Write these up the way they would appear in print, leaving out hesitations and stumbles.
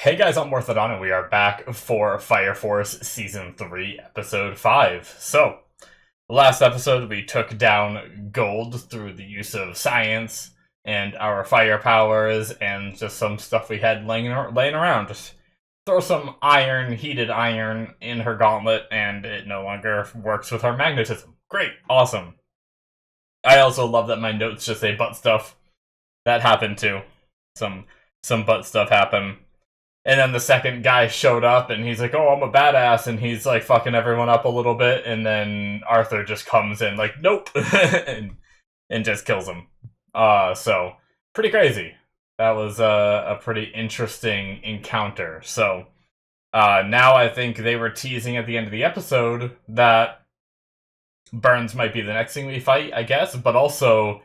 Hey guys, I'm Morthadon, and we are back for Fire Force Season 3, Episode 5. So, last episode we took down Gold through the use of science and our fire powers and just some stuff we had laying around. Just throw some iron, heated iron, in her gauntlet, and it no longer works with her magnetism. Great, awesome. I also love that my notes just say butt stuff. That happened too. Some some butt stuff happened. And then the second guy showed up and he's like, oh, I'm a badass. And he's like fucking everyone up a little bit. And then Arthur just comes in like, nope. and just kills him. So pretty crazy. That was a pretty interesting encounter. So now I think they were teasing at the end of the episode that Burns might be the next thing we fight, I guess. But also,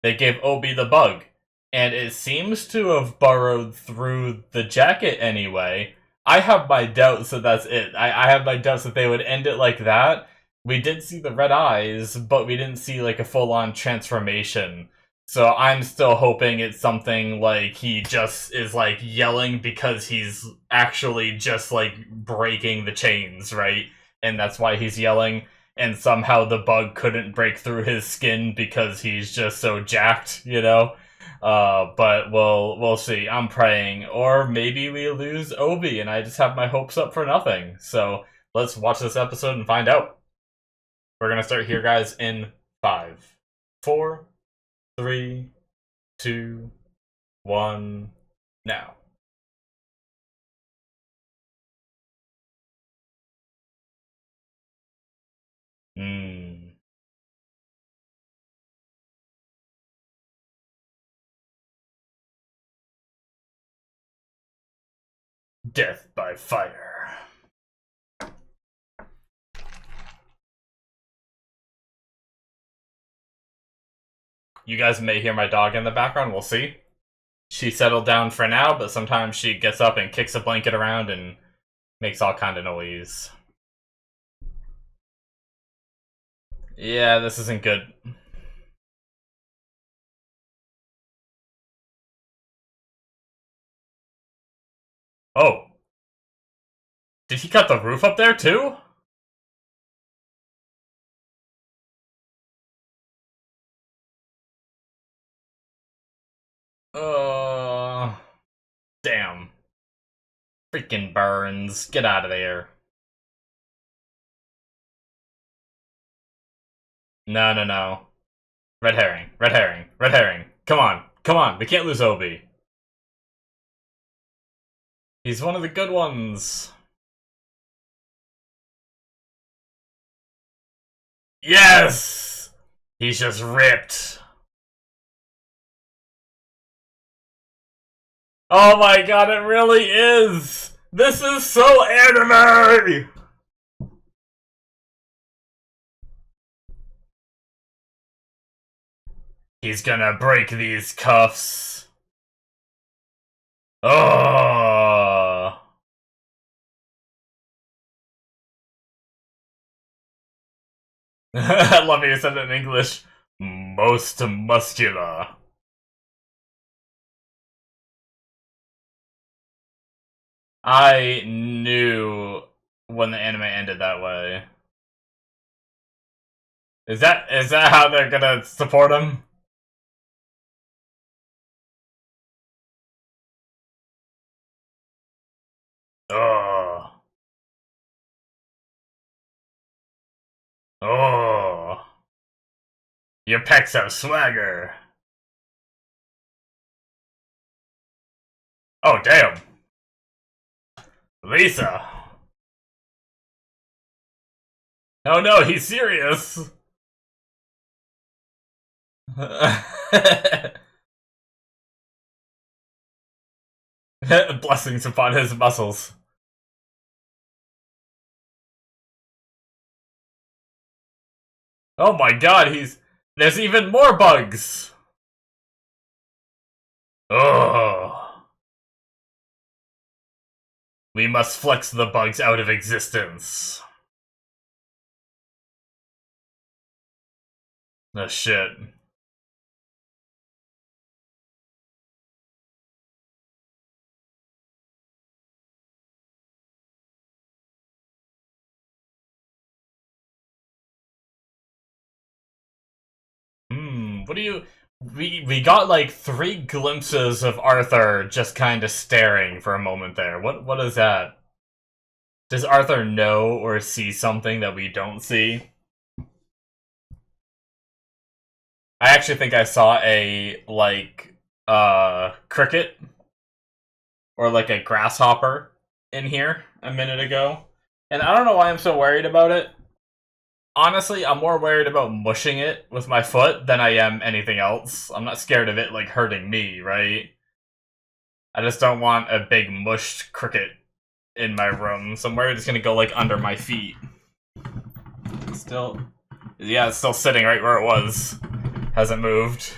they gave Obi the bug, and it seems to have burrowed through the jacket anyway. I have my doubts that that's it. I have my doubts that they would end it like that. We did see the red eyes, but we didn't see like a full-on transformation. So I'm still hoping it's something like he just is like yelling because he's actually just like breaking the chains, right? And that's why he's yelling, and somehow the bug couldn't break through his skin because he's just so jacked, you know? But we'll see. I'm praying. Or maybe we lose Obi and I just have my hopes up for nothing. So let's watch this episode and find out. We're gonna start here, guys, in 5, 4, 3, 2, 1, now. Hmm. Death by fire. You guys may hear my dog in the background, we'll see. She settled down for now, but sometimes she gets up and kicks a blanket around and makes all kind of noise. Yeah, this isn't good. Oh, did he cut the roof up there too? Uh, damn. Freaking Burns. Get out of there. No, no, no. Red herring. Red herring. Red herring. Come on. Come on. We can't lose Obi. He's one of the good ones. Yes! He's just ripped. Oh my god, it really is! This is so anime! He's gonna break these cuffs. Oh! I love you said it in English. Most muscular. I knew when the anime ended that way. Is that how they're gonna support him? Oh. Oh. Your pecs have swagger. Oh, damn. Lisa. Oh no, he's serious. Blessings upon his muscles. Oh my god, there's even more bugs. Oh. We must flex the bugs out of existence. Oh shit. What do you... We got like 3 glimpses of Arthur just kind of staring for a moment there. What is that? Does Arthur know or see something that we don't see? I actually think I saw a, like, cricket or like a grasshopper in here a minute ago. And I don't know why I'm so worried about it. Honestly, I'm more worried about mushing it with my foot than I am anything else. I'm not scared of it, like, hurting me, right? I just don't want a big mushed cricket in my room, so I'm worried it's gonna go, like, under my feet. Still... Yeah, it's still sitting right where it was. Hasn't moved.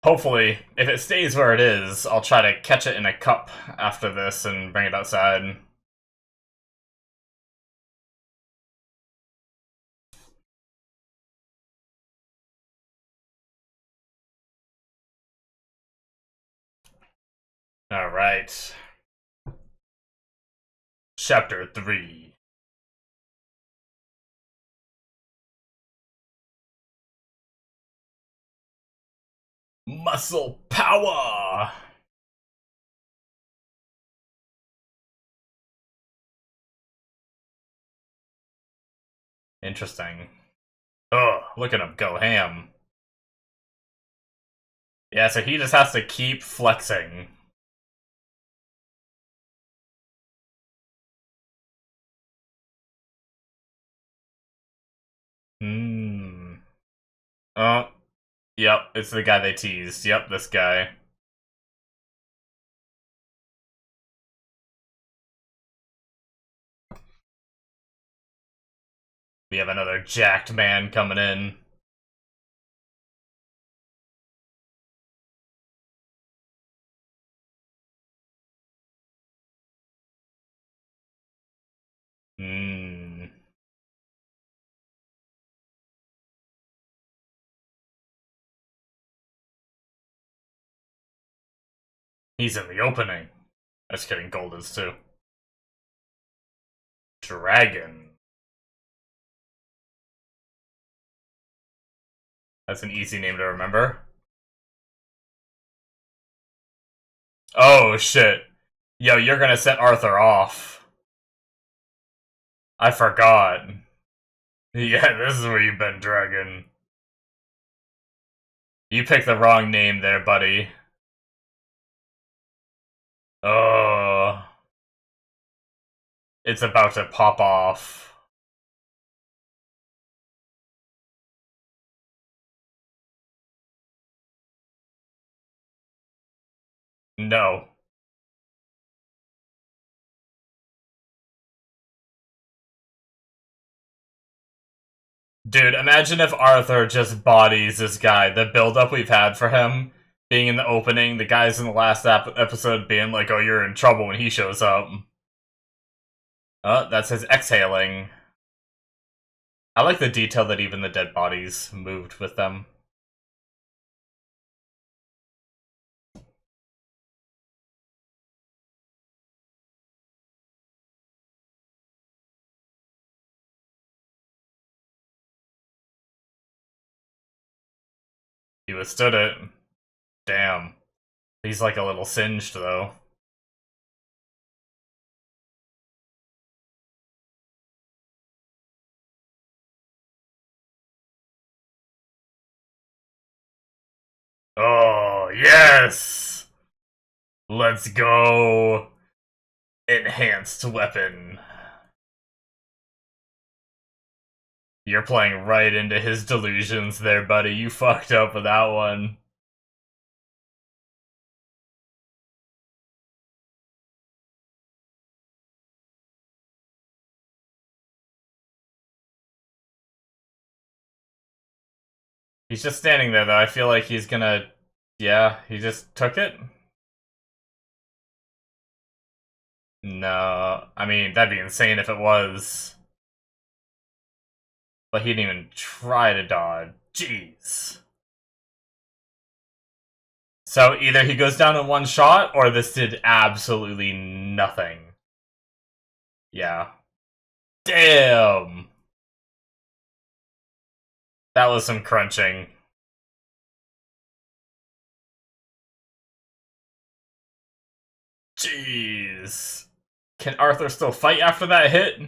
Hopefully, if it stays where it is, I'll try to catch it in a cup after this and bring it outside. Alright. Chapter 3. Muscle power! Interesting. Ugh, look at him go ham. Yeah, so he just has to keep flexing. Hmm. Oh, yep, it's the guy they teased. Yep, this guy. We have another jacked man coming in. Hmm. He's in the opening. Just kidding, Gold is too. Dragon. That's an easy name to remember. Oh, shit. Yo, you're gonna set Arthur off. I forgot. Yeah, this is where you've been, Dragon. You picked the wrong name there, buddy. Oh. It's about to pop off. No. Dude, imagine if Arthur just bodies this guy. The build-up we've had for him, being in the opening, the guys in the last episode being like, oh, you're in trouble when he shows up. Oh, that's his exhaling. I like the detail that even the dead bodies moved with them. He withstood it. Damn. He's like a little singed, though. Oh, yes! Let's go! Enhanced weapon. You're playing right into his delusions there, buddy. You fucked up with that one. He's just standing there, though. I feel like he's gonna... Yeah, he just took it? No. I mean, that'd be insane if it was. But he didn't even try to dodge. Jeez. So either he goes down in one shot, or this did absolutely nothing. Yeah. Damn! That was some crunching. Jeez. Can Arthur still fight after that hit?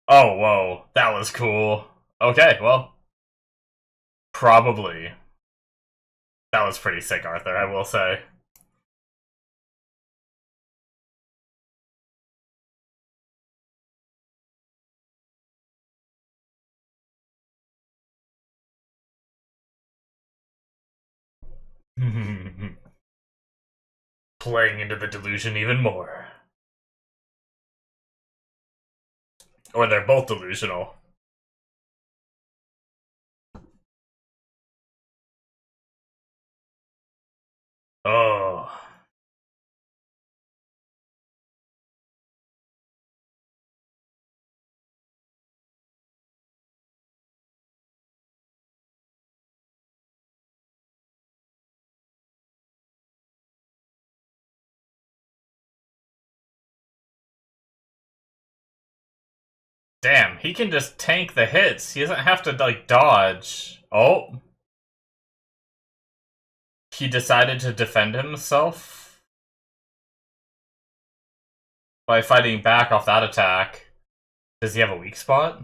Oh, whoa. That was cool. Okay, well. Probably. That was pretty sick, Arthur, I will say. Playing into the delusion even more. Or they're both delusional. Oh. Damn, he can just tank the hits. He doesn't have to, like, dodge. Oh. He decided to defend himself by fighting back off that attack. Does he have a weak spot?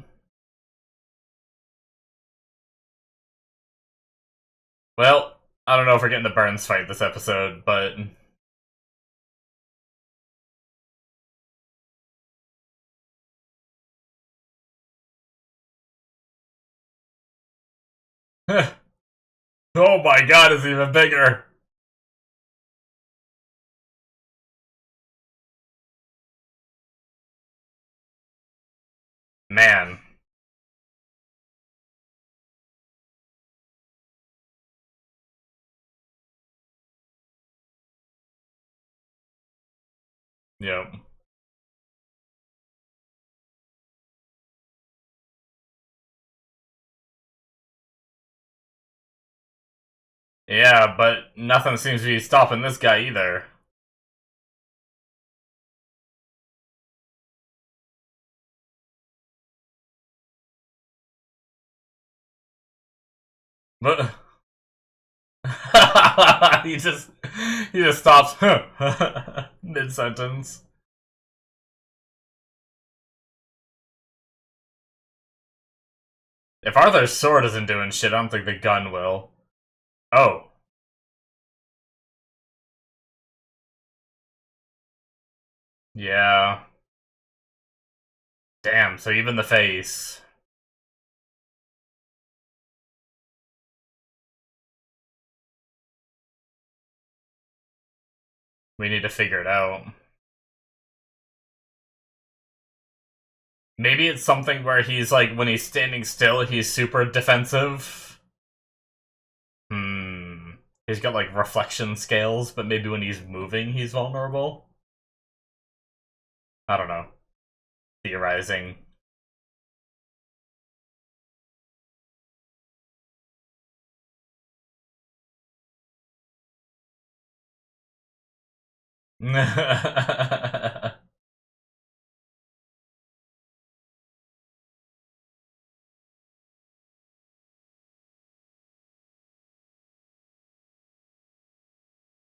Well, I don't know if we're getting the Burns fight this episode, but... oh my god, it's even bigger! Man. Yep. Yeah, but nothing seems to be stopping this guy either. But... he just... He just stops mid-sentence. If Arthur's sword isn't doing shit, I don't think the gun will. Oh. Yeah. Damn, so even the face. We need to figure it out. Maybe it's something where he's like, when he's standing still, he's super defensive. Hmm. He's got like reflection scales, but maybe when he's moving, he's vulnerable? I don't know. Theorizing.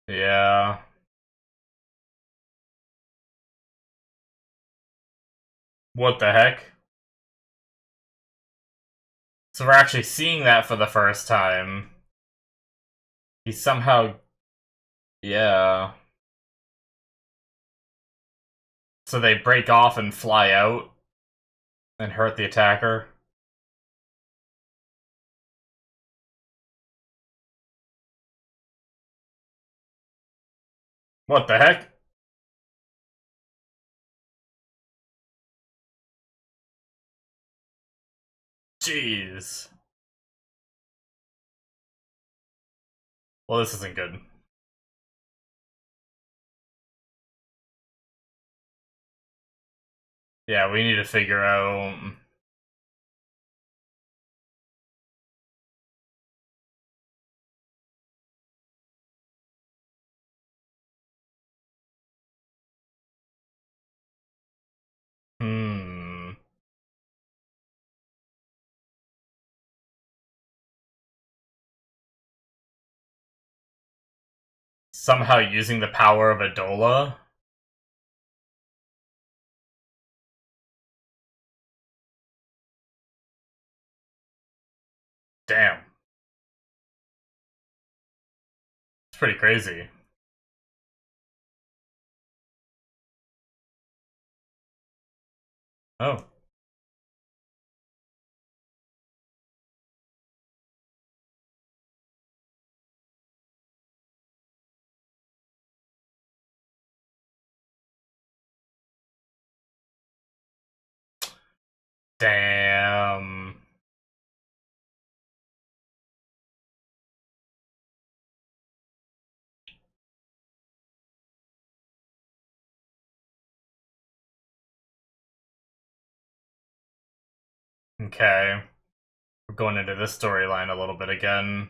Yeah. What the heck? So we're actually seeing that for the first time. He somehow... Yeah. So they break off and fly out and hurt the attacker. What the heck? Jeez. Well, this isn't good. Yeah, we need to figure out... Somehow using the power of Adola? Damn. It's pretty crazy. Oh. Damn. Okay. We're going into this storyline a little bit again.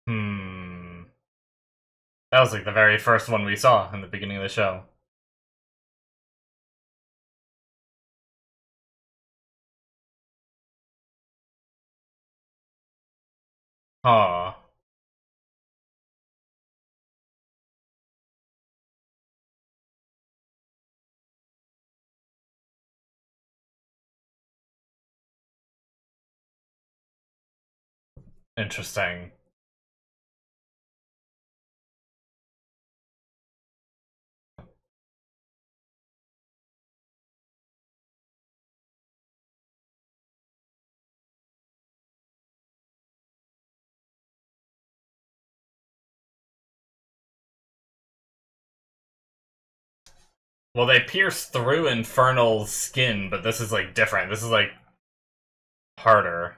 Hmm. That was like the very first one we saw in the beginning of the show. Huh. Interesting. Well, they pierce through Infernal's skin, but this is like different. This is like harder.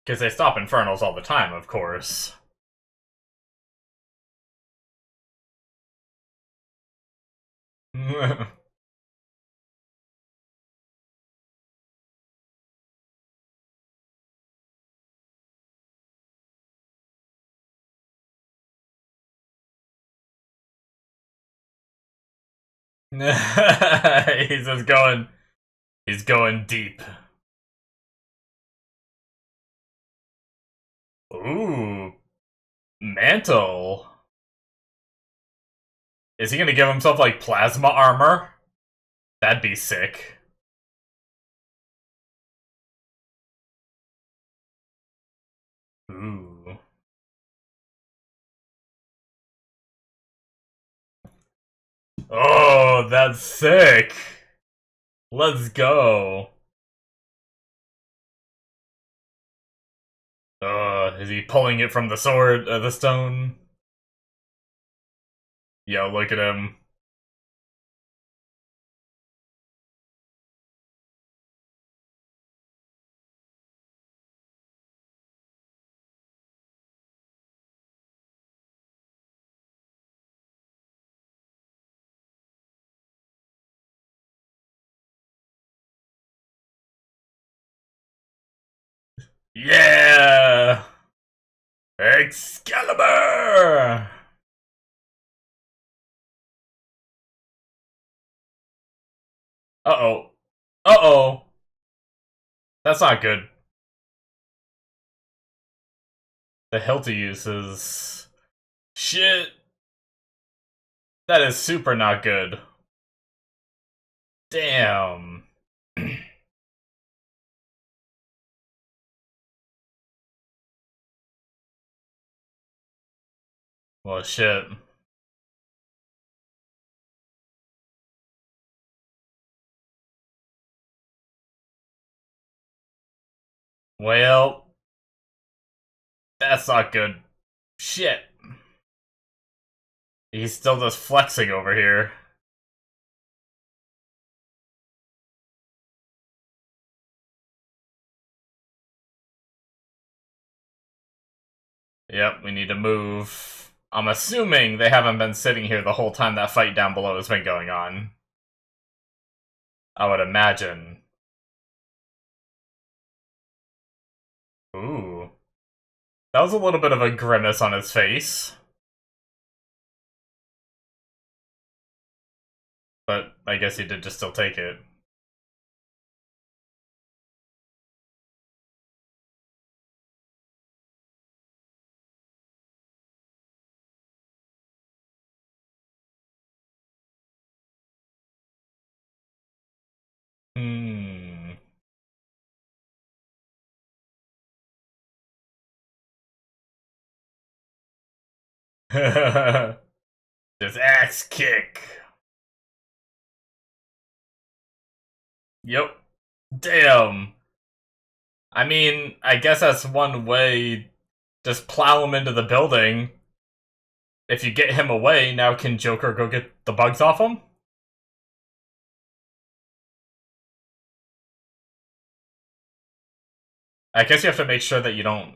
Because they stop Infernals all the time, of course. He's just going. He's going deep. Ooh, mantle. Is he gonna give himself like plasma armor? That'd be sick. Ooh. Oh, that's sick. Let's go. Is he pulling it from the sword, the stone? Yo, look at him. Yeah! Excalibur! Uh-oh. Uh-oh. That's not good. The Hilti uses... Shit. That is super not good. Damn. Well, shit. Well, that's not good. Shit. He's still just flexing over here. Yep, we need to move. I'm assuming they haven't been sitting here the whole time that fight down below has been going on. I would imagine. Ooh. That was a little bit of a grimace on his face. but I guess he did just still take it. Hmm. Just axe kick. Yep. Damn. I mean, I guess that's one way. Just plow him into the building. If you get him away, now can Joker go get the bugs off him? I guess you have to make sure that you don't.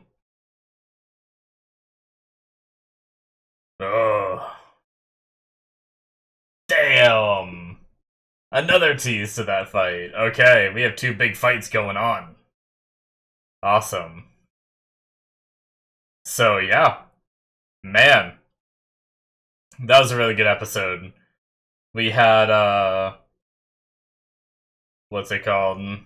Ugh. Damn. Another tease to that fight. Okay, we have two big fights going on. Awesome. So, yeah. Man. That was a really good episode. We had, what's it called?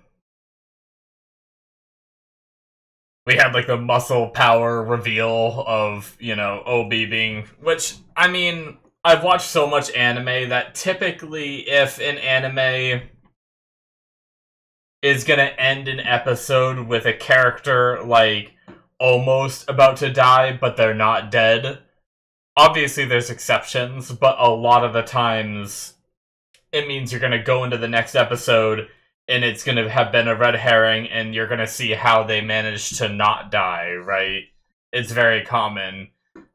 We had, like, the muscle power reveal of, Obi being... Which, I mean, I've watched so much anime that typically if an anime is gonna end an episode with a character, like, almost about to die, but they're not dead. Obviously, there's exceptions, but a lot of the times, it means you're gonna go into the next episode, and it's gonna have been a red herring, and you're gonna see how they managed to not die, right? It's very common.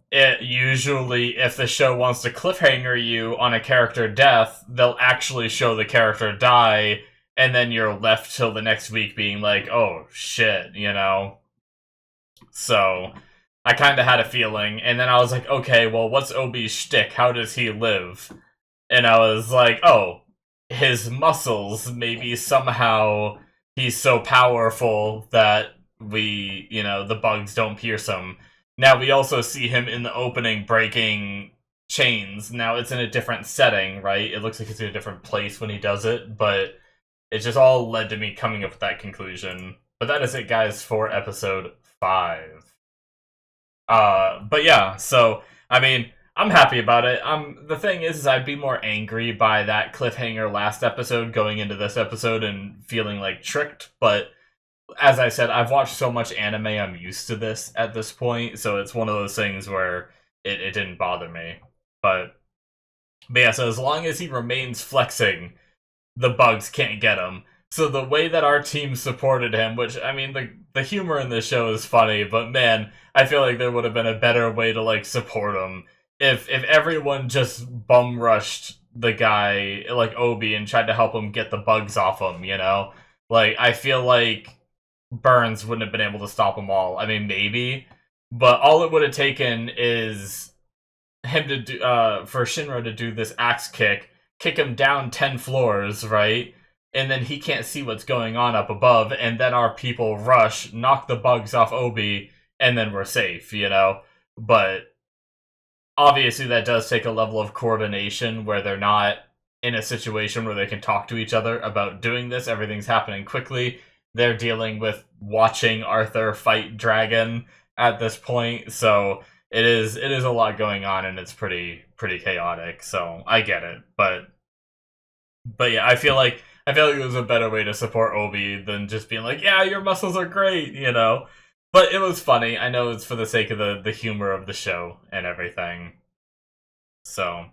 It usually, if the show wants to cliffhanger you on a character death, they'll actually show the character die, and then you're left till the next week being like, oh shit, So, I kind of had a feeling, and then I was like, okay, well, what's Obi's shtick? How does he live? And I was like, oh, his muscles, maybe somehow he's so powerful that the bugs don't pierce him. Now, we also see him in the opening breaking chains. Now, it's in a different setting, right? It looks like it's in a different place when he does it, but it just all led to me coming up with that conclusion. But that is it, guys, for episode 5. But yeah, so, I mean, I'm happy about it. The thing is I'd be more angry by that cliffhanger last episode going into this episode and feeling, like, tricked, but as I said, I've watched so much anime, I'm used to this at this point, so it's one of those things where it didn't bother me. But yeah, so as long as he remains flexing, the bugs can't get him. So the way that our team supported him, which, I mean, the humor in this show is funny, but man, I feel like there would have been a better way to, like, support him. If everyone just bum rushed the guy, like Obi, and tried to help him get the bugs off him, Like, I feel like Burns wouldn't have been able to stop them all. I mean, maybe, but all it would have taken is him to do, for Shinra to do this axe kick him down 10 floors, right? And then he can't see what's going on up above, and then our people rush, knock the bugs off Obi, and then we're safe, But obviously that does take a level of coordination where they're not in a situation where they can talk to each other about doing this. Everything's happening quickly. They're dealing with watching Arthur fight Dragon at this point, so it is a lot going on, and it's pretty chaotic. So I get it, but yeah, I feel like it was a better way to support Obi than just being like, yeah, your muscles are great, But it was funny. I know it's for the sake of the humor of the show and everything. So,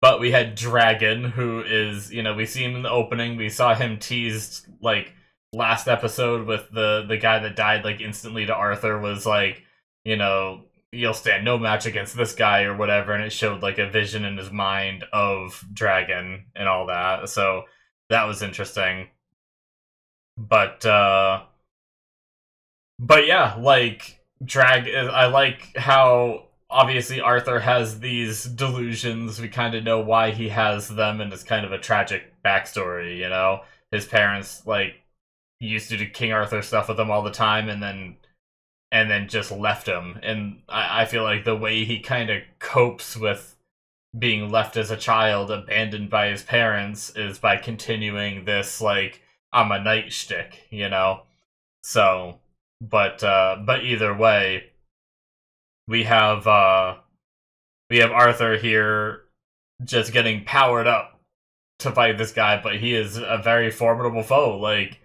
but we had Dragon, who is, we see him in the opening. We saw him teased, like, last episode with the guy that died, like, instantly to Arthur was like, you'll stand no match against this guy or whatever, and it showed, like, a vision in his mind of Dragon and all that. So, that was interesting. But yeah, like, I like how obviously Arthur has these delusions. We kind of know why he has them, and it's kind of a tragic backstory, His parents, like, used to do King Arthur stuff with him all the time, and then just left him. And I feel like the way he kind of copes with being left as a child, abandoned by his parents, is by continuing this, like, I'm a knight shtick, you know? So, but either way, we have, we have Arthur here just getting powered up to fight this guy, but he is a very formidable foe. Like,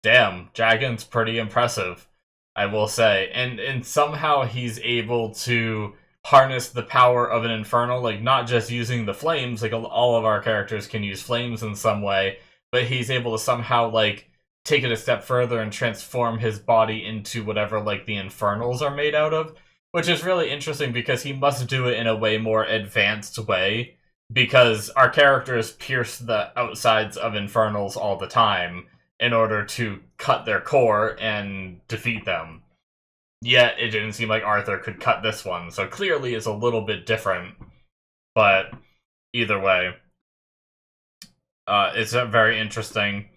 damn, Dragon's pretty impressive, I will say. And somehow he's able to harness the power of an infernal, like not just using the flames, like all of our characters can use flames in some way, but he's able to somehow like take it a step further and transform his body into whatever like the infernals are made out of, which is really interesting because he must do it in a way more advanced way because our characters pierce the outsides of infernals all the time in order to cut their core and defeat them. Yet it didn't seem like Arthur could cut this one, so clearly it's a little bit different. But either way, it's very interesting.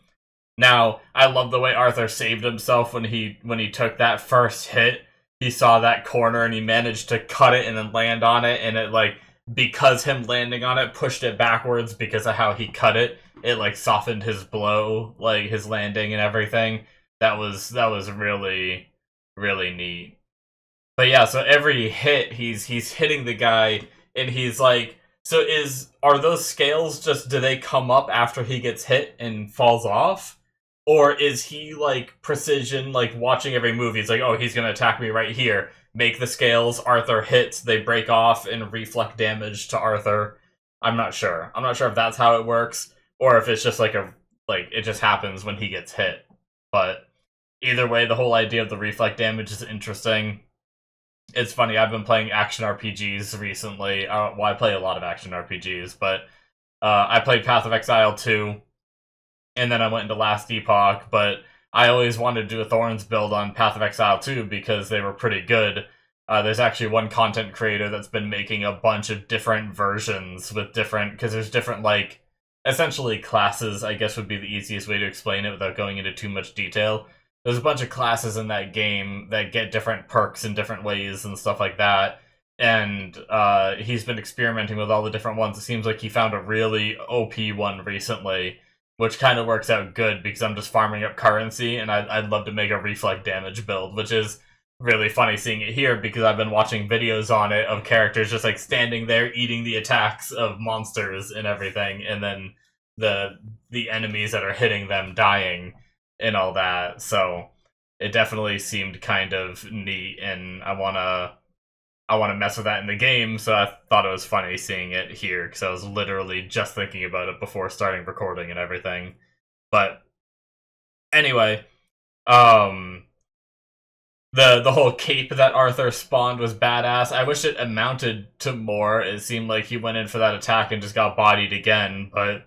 Now, I love the way Arthur saved himself when he took that first hit. He saw that corner and he managed to cut it and then land on it, and it like because him landing on it pushed it backwards because of how he cut it. It like softened his blow, like his landing and everything. That was really really neat. But yeah, so every hit he's hitting the guy and he's like, so are those scales just, do they come up after he gets hit and falls off? Or is he like precision, like watching every move? He's like, oh, he's gonna attack me right here. Make the scales, Arthur hits, they break off and reflect damage to Arthur. I'm not sure. I'm not sure if that's how it works, or if it's just like it just happens when he gets hit. But either way, the whole idea of the reflect damage is interesting. It's funny, I've been playing action RPGs recently. Well, I play a lot of action RPGs, but I played Path of Exile 2, and then I went into Last Epoch, but I always wanted to do a Thorns build on Path of Exile 2 because they were pretty good. There's actually one content creator that's been making a bunch of different versions with different, because there's different, like, essentially classes, I guess would be the easiest way to explain it without going into too much detail. There's a bunch of classes in that game that get different perks in different ways and stuff like that. And he's been experimenting with all the different ones. It seems like he found a really OP one recently, which kind of works out good because I'm just farming up currency, and I'd love to make a reflect damage build, which is really funny seeing it here because I've been watching videos on it of characters just like standing there eating the attacks of monsters and everything, and then the enemies that are hitting them dying and all that. So it definitely seemed kind of neat, and I wanna mess with that in the game, so I thought it was funny seeing it here, because I was literally just thinking about it before starting recording and everything. But anyway, the whole cape that Arthur spawned was badass. I wish it amounted to more. It seemed like he went in for that attack and just got bodied again, but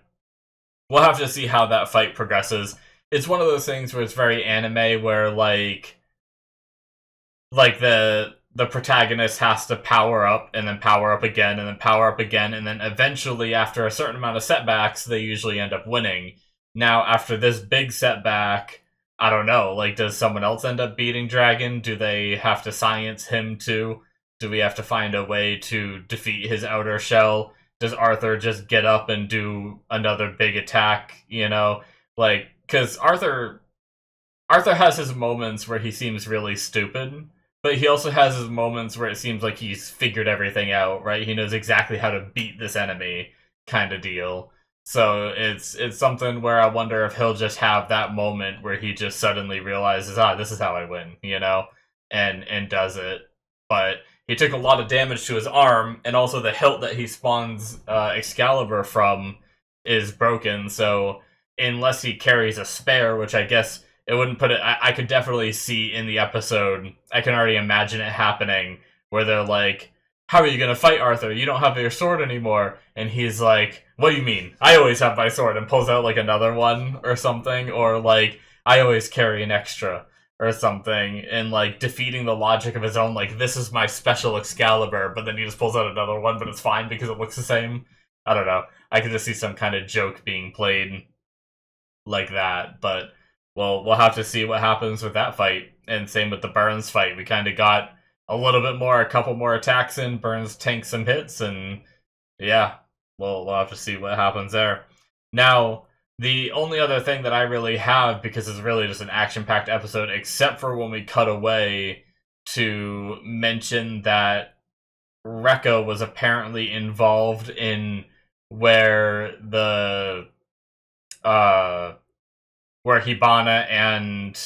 we'll have to see how that fight progresses. It's one of those things where it's very anime, where like the protagonist has to power up, and then power up again, and then power up again, and then eventually, after a certain amount of setbacks, they usually end up winning. Now, after this big setback, I don't know, like, does someone else end up beating Dragon? Do they have to science him too? Do we have to find a way to defeat his outer shell? Does Arthur just get up and do another big attack, you know? Like, because Arthur has his moments where he seems really stupid, but he also has his moments where it seems like he's figured everything out, right? He knows exactly how to beat this enemy, kind of deal. So it's something where I wonder if he'll just have that moment where he just suddenly realizes, this is how I win, you know? And does it. But he took a lot of damage to his arm, and also the hilt that he spawns Excalibur from is broken, so unless he carries a spare, which I guess it wouldn't put it... I could definitely see in the episode, I can already imagine it happening, where they're like, how are you gonna fight Arthur? You don't have your sword anymore. And he's like, what do you mean? I always have my sword, and pulls out like another one or something, or like, I always carry an extra or something, and like defeating the logic of his own, like, this is my special Excalibur, but then he just pulls out another one, but it's fine because it looks the same. I don't know. I could just see some kind of joke being played like that, but we'll have to see what happens with that fight. And same with the Burns fight. We kind of got a little bit more, a couple more attacks in. Burns tanks some hits, and Yeah, we'll have to see what happens there. Now, the only other thing that I really have, because it's really just an action-packed episode, except for when we cut away to mention that Rekka was apparently involved in where the uh where Hibana and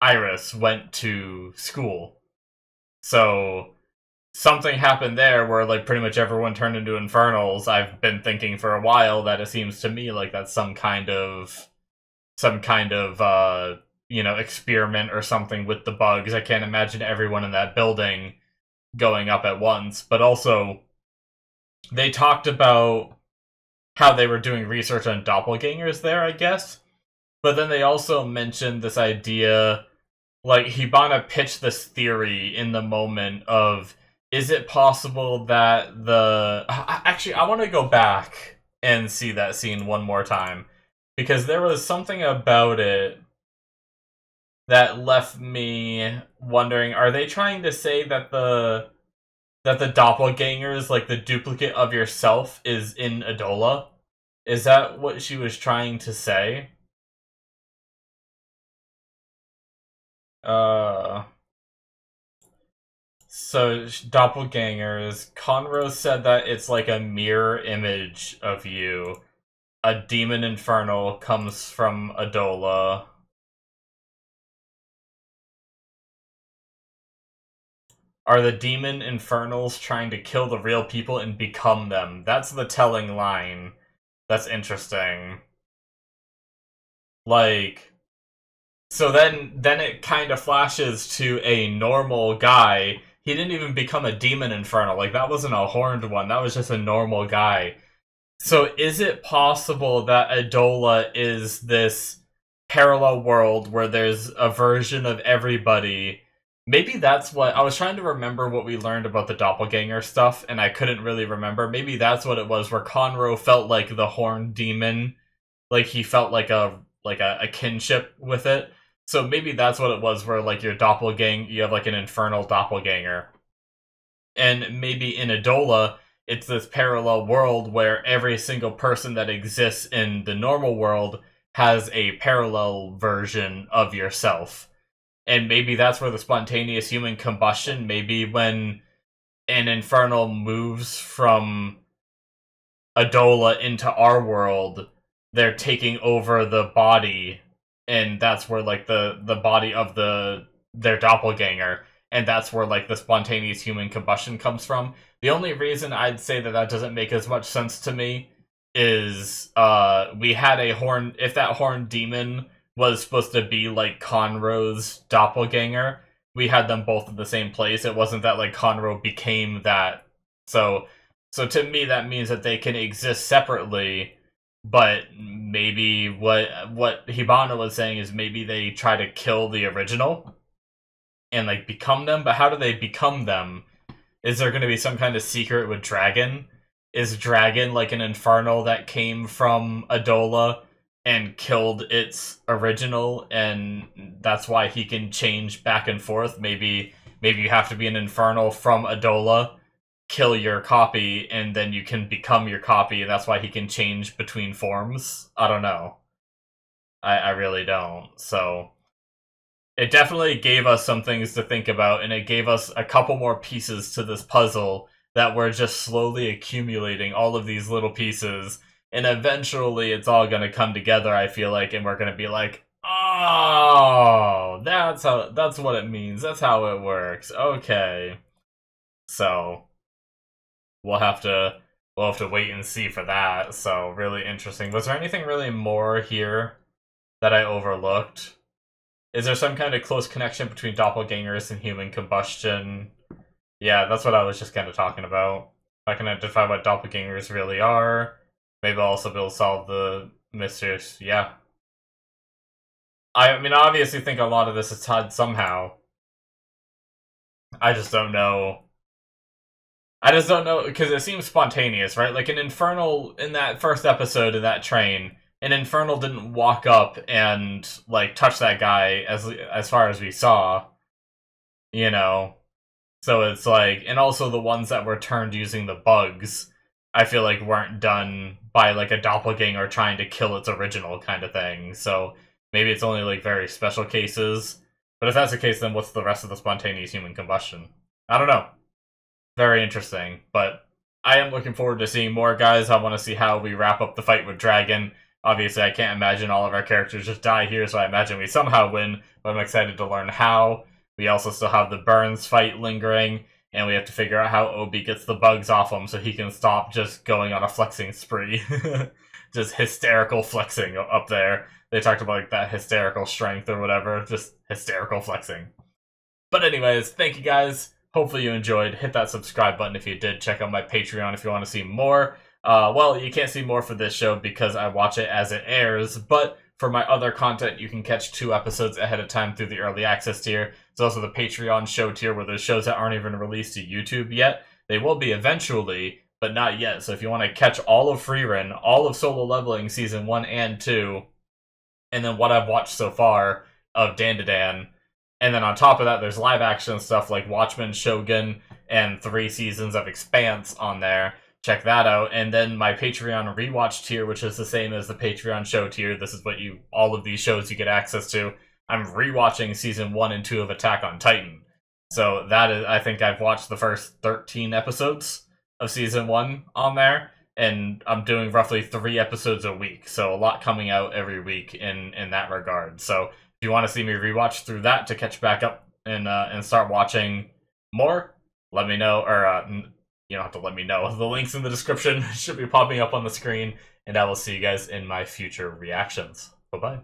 Iris went to school. So something happened there where like pretty much everyone turned into infernals. I've been thinking for a while that it seems to me like that's some kind of experiment or something with the bugs. I can't imagine everyone in that building going up at once. But also they talked about how they were doing research on doppelgangers there, I guess. But then they also mentioned this idea, like Hibana pitched this theory in the moment of, is it possible that actually, I want to go back and see that scene one more time, because there was something about it that left me wondering, are they trying to say that the doppelgangers, like the duplicate of yourself, is in Adola? Is that what she was trying to say? Uh, so doppelgangers. Conrose said that it's like a mirror image of you. A demon infernal comes from Adola. Are the demon infernals trying to kill the real people and become them? That's the telling line. That's interesting. Like, so then it kind of flashes to a normal guy. He didn't even become a demon infernal. Like, that wasn't a horned one. That was just a normal guy. So is it possible that Adola is this parallel world where there's a version of everybody? Maybe that's what I was trying to remember what we learned about the doppelganger stuff, and I couldn't really remember. Maybe that's what it was, where Conroe felt like the horned demon, like he felt like a kinship with it. So maybe that's what it was, where like your doppelganger, you have like an infernal doppelganger, and maybe in Adola, it's this parallel world where every single person that exists in the normal world has a parallel version of yourself. And maybe that's where the spontaneous human combustion, maybe when an infernal moves from Adola into our world, they're taking over the body, and that's where like the body of their doppelganger, and that's where like the spontaneous human combustion comes from. The only reason I'd say that that doesn't make as much sense to me is we had a horn. If that horn demon was supposed to be like Conroe's doppelganger, we had them both in the same place. It wasn't that like Conroe became that. So to me, that means that they can exist separately, but maybe what Hibana was saying is maybe they try to kill the original and like become them. But how do they become them? Is there going to be some kind of secret with Dragon? Is Dragon like an infernal that came from Adola and killed its original, and that's why he can change back and forth? Maybe you have to be an infernal from Adola, kill your copy, and then you can become your copy, and that's why he can change between forms. I don't know. I really don't. So it definitely gave us some things to think about, and it gave us a couple more pieces to this puzzle that we're just slowly accumulating all of these little pieces, and eventually it's all going to come together, I feel like, and we're going to be like, oh, that's what it means. That's how it works. Okay. So we'll have to wait and see for that. So really interesting. Was there anything really more here that I overlooked? Is there some kind of close connection between doppelgangers and human combustion? Yeah, that's what I was just kind of talking about. If I can identify what doppelgangers really are, maybe I'll also be able to solve the mysteries. Yeah. I mean, I obviously think a lot of this is tied somehow. I just don't know. I just don't know, because it seems spontaneous, right? Like an Infernal, in that first episode of that train, an Infernal didn't walk up and, like, touch that guy as far as we saw, you know? So it's like, and also the ones that were turned using the bugs. I feel like weren't done by like a doppelganger trying to kill its original kind of thing. So maybe it's only like very special cases. But if that's the case, then what's the rest of the spontaneous human combustion? I don't know. Very interesting. But I am looking forward to seeing more, guys. I want to see how we wrap up the fight with Dragon. Obviously, I can't imagine all of our characters just die here, so I imagine we somehow win. But I'm excited to learn how. We also still have the Burns fight lingering, and we have to figure out how Obi gets the bugs off him so he can stop just going on a flexing spree. Just hysterical flexing up there. They talked about like that hysterical strength or whatever, just hysterical flexing. But anyways, thank you guys. Hopefully you enjoyed. Hit that subscribe button if you did. Check out my Patreon if you want to see more. Well, you can't see more for this show because I watch it as it airs, but for my other content, you can catch 2 episodes ahead of time through the early access tier. There's also the Patreon show tier where there's shows that aren't even released to YouTube yet. They will be eventually, but not yet. So if you want to catch all of Freerun, all of Solo Leveling Season 1 and 2, and then what I've watched so far of Dan, and then on top of that, there's live action stuff like Watchmen, Shogun, and 3 seasons of Expanse on there. Check that out. And then my Patreon rewatch tier, which is the same as the Patreon show tier. This is what all of these shows you get access to. I'm rewatching season 1 and 2 of Attack on Titan. So that is, I think I've watched the first 13 episodes of season 1 on there. And I'm doing roughly 3 episodes a week. So a lot coming out every week in that regard. So if you want to see me rewatch through that to catch back up and start watching more, let me know. Or you don't have to let me know. The links in the description should be popping up on the screen. And I will see you guys in my future reactions. Bye-bye.